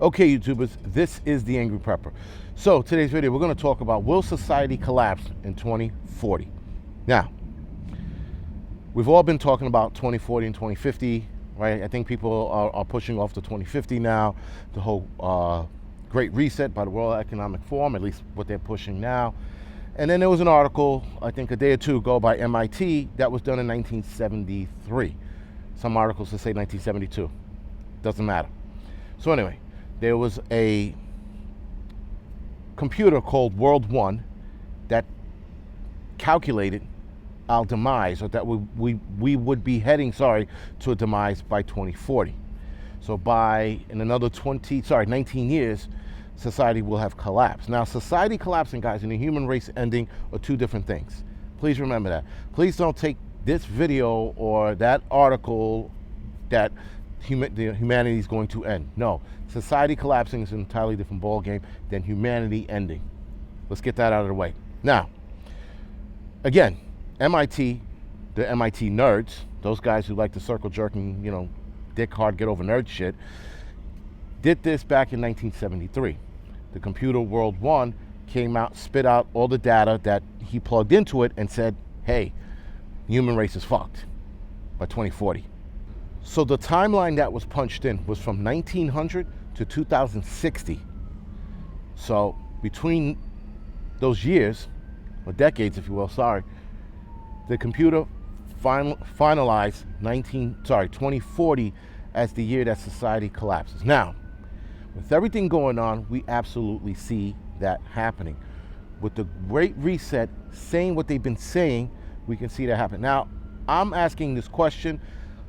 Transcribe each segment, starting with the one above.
Okay, YouTubers, this is the Angryprepper. So today's video, we're going to talk about will society collapse in 2040? Now, we've all been talking about 2040 and 2050, right? I think people are pushing off to 2050 now, the whole Great Reset by the World Economic Forum, at least what they're pushing now. And then there was an article, I think a day or two ago, by MIT that was done in 1973. Some articles that say 1972. Doesn't matter. So anyway, there was a computer called World 1 that calculated our demise, or that we would be heading, to a demise by 2040. So in another 19 years, society will have collapsed. Now, society collapsing, guys, and the human race ending are two different things. Please remember that. Please don't take this video or that article that humanity is going to end. No, society collapsing is an entirely different ballgame than humanity ending. Let's get that out of the way. Now, again, MIT, the MIT nerds, those guys who like to circle jerk and, dick hard, get over nerd shit, did this back in 1973. The computer World 1 came out, spit out all the data that he plugged into it and said, hey, human race is fucked by 2040. So the timeline that was punched in was from 1900 to 2060. So between those years, or decades if you will, the computer finalized 2040 as the year that society collapses. Now, with everything going on, we absolutely see that happening. With the Great Reset saying what they've been saying, we can see that happen. Now, I'm asking this question.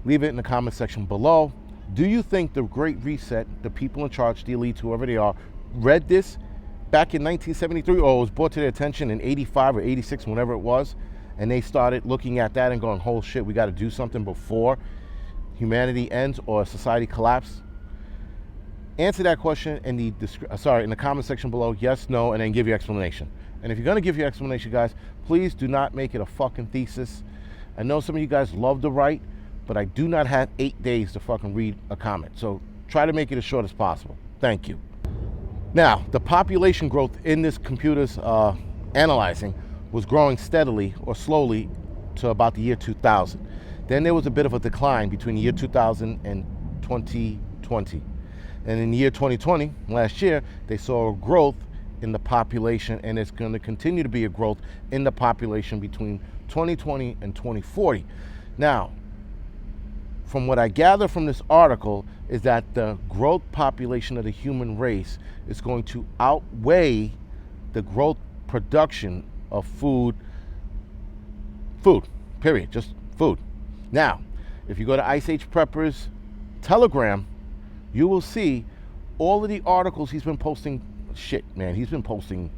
Leave it in the comment section below. Do you think the Great Reset, the people in charge, the elites, whoever they are, read this back in 1973, or was brought to their attention in 85 or 86, whenever it was, and they started looking at that and going, oh shit, we got to do something before humanity ends or society collapses? Answer that question in the comment section below, yes, no, and then give your explanation. And if you're going to give your explanation, guys, please do not make it a fucking thesis. I know some of you guys love to write, but I do not have 8 days to fucking read a comment. So try to make it as short as possible. Thank you. Now, the population growth in this computer's analyzing was growing steadily or slowly to about the year 2000. Then there was a bit of a decline between the year 2000 and 2020. And in the year 2020, last year, they saw a growth in the population, and it's going to continue to be a growth in the population between 2020 and 2040. Now, from what I gather from this article is that the growth population of the human race is going to outweigh the growth production of food, period, just food. Now, if you go to Ice Age Prepper's Telegram, you will see all of the articles he's been posting. Shit, man, he's been posting,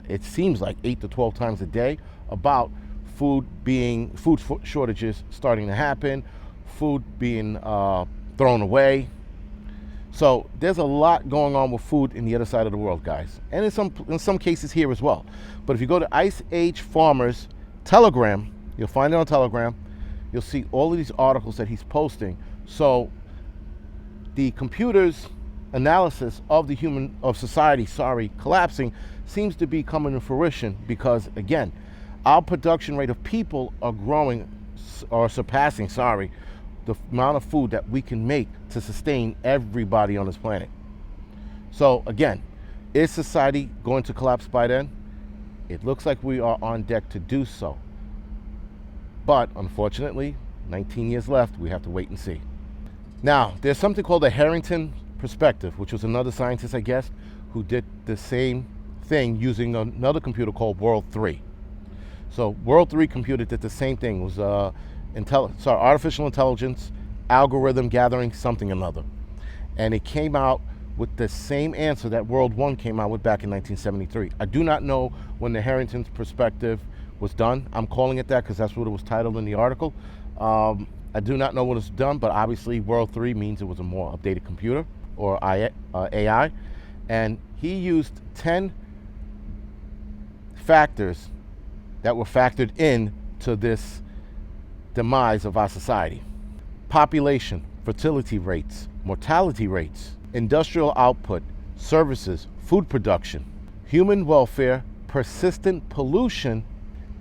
it seems like 8 to 12 times a day about food shortages starting to happen, food being thrown away. So there's a lot going on with food in the other side of the world, guys, and in some cases here as well. But if you go to Ice Age Farmer's Telegram, you'll find it on Telegram. You'll see all of these articles that he's posting. So the computer's analysis of society collapsing seems to be coming to fruition, because again, our production rate of people are growing or surpassing the amount of food that we can make to sustain everybody on this planet. So again, is society going to collapse by then? It looks like we are on deck to do so. But unfortunately, 19 years left, we have to wait and see. Now, there's something called the Harrington Perspective, which was another scientist, I guess, who did the same thing using another computer called World 3. So World 3 computer did the same thing. It was artificial intelligence, algorithm gathering, something another. And it came out with the same answer that World 1 came out with back in 1973. I do not know when the Harrington Perspective was done. I'm calling it that because that's what it was titled in the article. I do not know when it's done, but obviously World 3 means it was a more updated computer, or AI. And he used 10 factors that were factored in to this demise of our society. Population, fertility rates, mortality rates, industrial output, services, food production, human welfare, persistent pollution,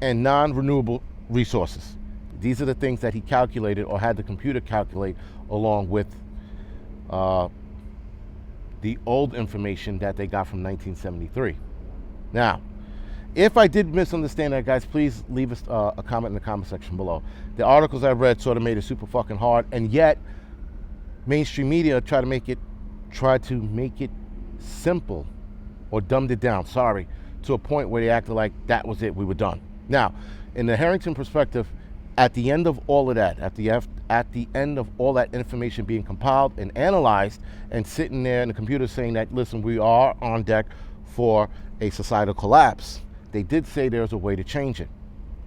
and non-renewable resources. These are the things that he calculated or had the computer calculate along with the old information that they got from 1973. Now, if I did misunderstand that, guys, please leave us a comment in the comment section below. The articles I read sort of made it super fucking hard, and yet mainstream media tried to make it simple, or dumbed it down, sorry, to a point where they acted like that was it, we were done. Now, in the Harrington Perspective, at the end of all of that, at the end of all that information being compiled and analyzed and sitting there in the computer saying that, listen, we are on deck for a societal collapse, they did say there's a way to change it.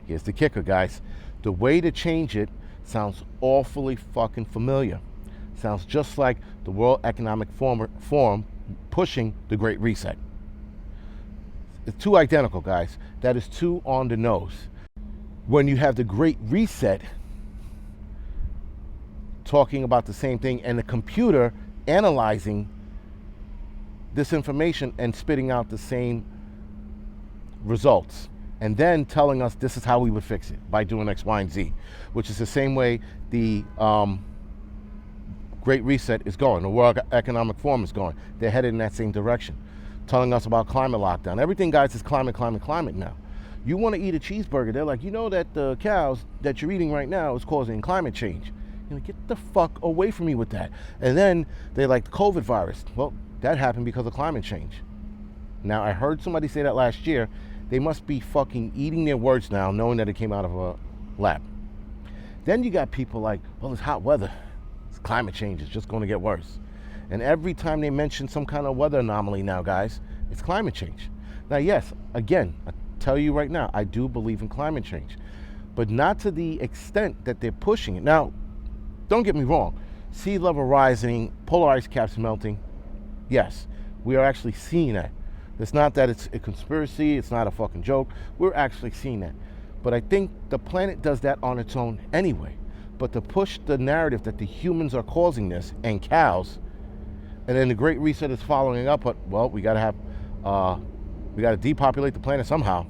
Here's the kicker, guys. The way to change it sounds awfully fucking familiar. Sounds just like the World Economic Forum pushing the Great Reset. It's too identical, guys. That is too on the nose. When you have the Great Reset talking about the same thing and the computer analyzing this information and spitting out the same results, and then telling us this is how we would fix it, by doing X, Y, and Z, which is the same way the Great Reset is going, the World Economic Forum is going. They're headed in that same direction, telling us about climate lockdown. Everything, guys, is climate, climate, climate now. You want to eat a cheeseburger, they're like, you know that the cows that you're eating right now is causing climate change. You're like, get the fuck away from me with that. And then they're like, the COVID virus. Well, that happened because of climate change. Now, I heard somebody say that last year. They must be fucking eating their words now, knowing that it came out of a lab. Then you got people like, well, it's hot weather. It's climate change. It's just going to get worse. And every time they mention some kind of weather anomaly now, guys, it's climate change. Now, yes, again, I tell you right now, I do believe in climate change, but not to the extent that they're pushing it. Now, don't get me wrong. Sea level rising, polar ice caps melting. Yes, we are actually seeing that. It's not that it's a conspiracy, it's not a fucking joke. We're actually seeing that. But I think the planet does that on its own anyway. But to push the narrative that the humans are causing this, and cows, and then the Great Reset is following up, but, well, we gotta depopulate the planet somehow.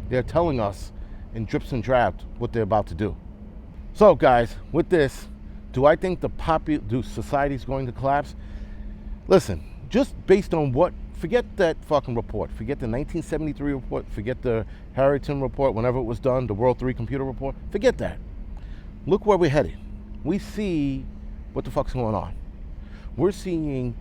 They're telling us in drips and drabs what they're about to do. So, guys, with this, do I think society's going to collapse? Listen, just based on what, forget that fucking report, forget the 1973 report, forget the Harrington report, whenever it was done, the World 3 computer report, forget that. Look where we're headed. We see what the fuck's going on. We're seeing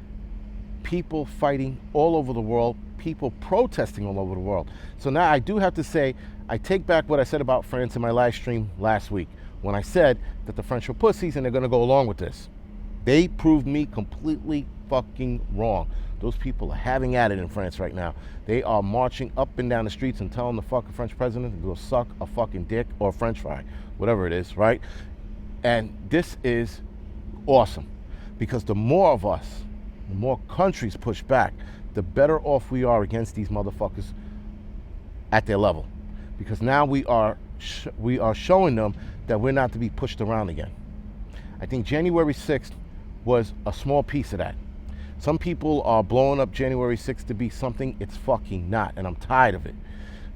people fighting all over the world, people protesting all over the world. So now I do have to say, I take back what I said about France in my live stream last week, when I said that the French were pussies and they're gonna go along with this. They proved me completely fucking wrong. Those people are having at it in France right now. They are marching up and down the streets and telling the fucking French president to go suck a fucking dick or a French fry, whatever it is, right? And this is awesome, because the more of us, the more countries push back, the better off we are against these motherfuckers at their level. Because now we are showing them that we're not to be pushed around again. I think January 6th was a small piece of that. Some people are blowing up January 6th to be something it's fucking not, and I'm tired of it.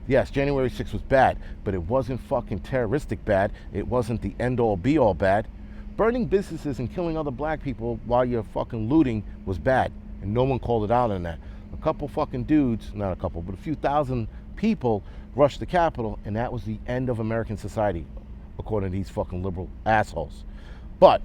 Yes, January 6th was bad, but it wasn't fucking terroristic bad. It wasn't the end-all be-all bad. Burning businesses and killing other black people while you're fucking looting was bad, and no one called it out on that. A couple fucking dudes, not a couple, but a few thousand people rushed the Capitol, and that was the end of American society, according to these fucking liberal assholes. But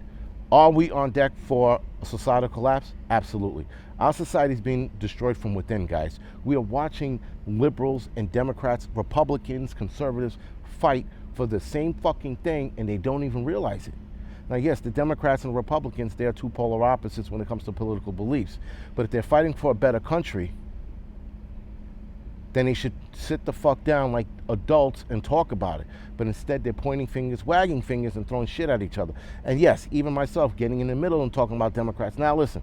are we on deck for a societal collapse? Absolutely. Our society is being destroyed from within, guys. We are watching liberals and Democrats, Republicans, conservatives fight for the same fucking thing, and they don't even realize it. Now, yes, the Democrats and the Republicans, they're two polar opposites when it comes to political beliefs. But if they're fighting for a better country, then they should sit the fuck down like adults and talk about it. But instead, they're pointing fingers, wagging fingers, and throwing shit at each other. And yes, even myself, getting in the middle and talking about Democrats. Now, listen,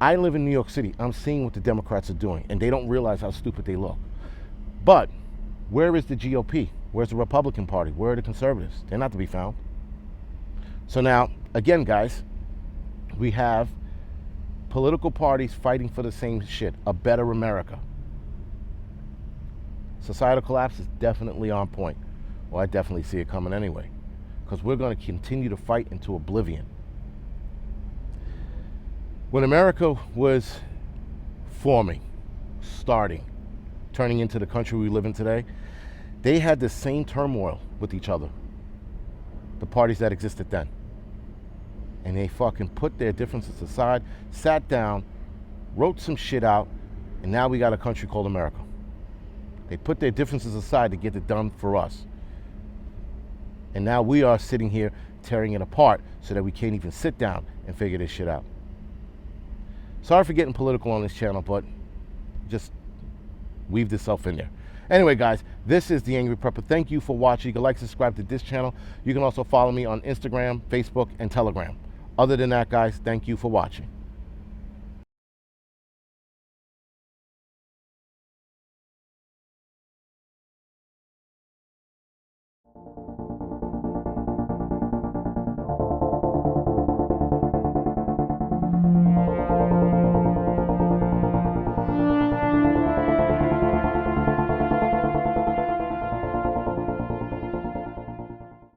I live in New York City. I'm seeing what the Democrats are doing, and they don't realize how stupid they look. But where is the GOP? Where's the Republican Party? Where are the conservatives? They're not to be found. So now, again, guys, We have political parties fighting for the same shit, a better America. Societal collapse is definitely on point. Well, I definitely see it coming anyway, because we're going to continue to fight into oblivion. When America was forming, starting, turning into the country we live in today, they had the same turmoil with each other, the parties that existed then. And they fucking put their differences aside, sat down, wrote some shit out, and now we got a country called America. They put their differences aside to get it done for us. And now we are sitting here tearing it apart so that we can't even sit down and figure this shit out. Sorry for getting political on this channel, but just weaved itself in there. Anyway, guys, this is the Angry Prepper. Thank you for watching. You can like, subscribe to this channel. You can also follow me on Instagram, Facebook, and Telegram. Other than that, guys, thank you for watching.